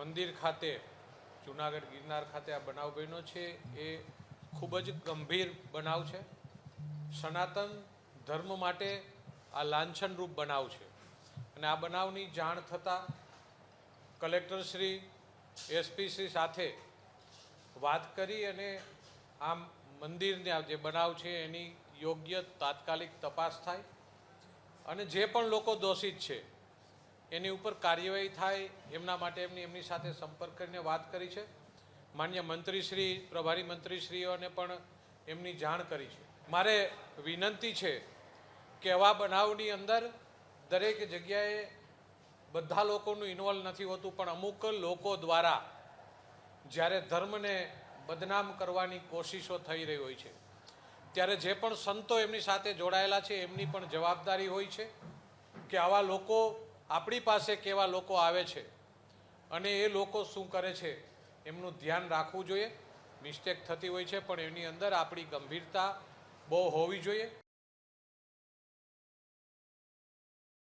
મંદિર ખાતે જૂનાગઢ ગિરનાર ખાતે આ બનાવ બન્યો છે એ ખૂબ જ ગંભીર બનાવ છે. સનાતન ધર્મ માટે આ લાંછનરૂપ બનાવ છે અને આ બનાવની જાણ થતાં કલેક્ટરશ્રી એસપીશ્રી સાથે વાત કરી અને આ મંદિરના જે બનાવ છે એની યોગ્ય તાત્કાલિક તપાસ થાય અને જે પણ લોકો દોષિત છે એની ઉપર કાર્યવાહી થાય એમના માટે એમની સાથે સંપર્ક કરીને વાત કરી છે. માન્ય મંત્રીશ્રી પ્રભારી મંત્રીશ્રીઓને પણ એમની જાણ કરી છે. મારે વિનંતી છે કે આવા બનાવની અંદર દરેક જગ્યાએ બધા લોકોનું ઇન્વોલ્વ નથી હોતું, પણ અમુક લોકો દ્વારા જ્યારે ધર્મને બદનામ કરવાની કોશિશો થઈ રહી હોય છે ત્યારે જે પણ સંતો એમની સાથે જોડાયેલા છે એમની પણ જવાબદારી હોય છે કે આવા લોકો આપણી પાસે કેવા લોકો આવે છે અને એ લોકો શું કરે છે એમનું ધ્યાન રાખવું જોઈએ. મિસ્ટેક થતી હોય છે પણ એની અંદર આપણી ગંભીરતા બહુ હોવી જોઈએ.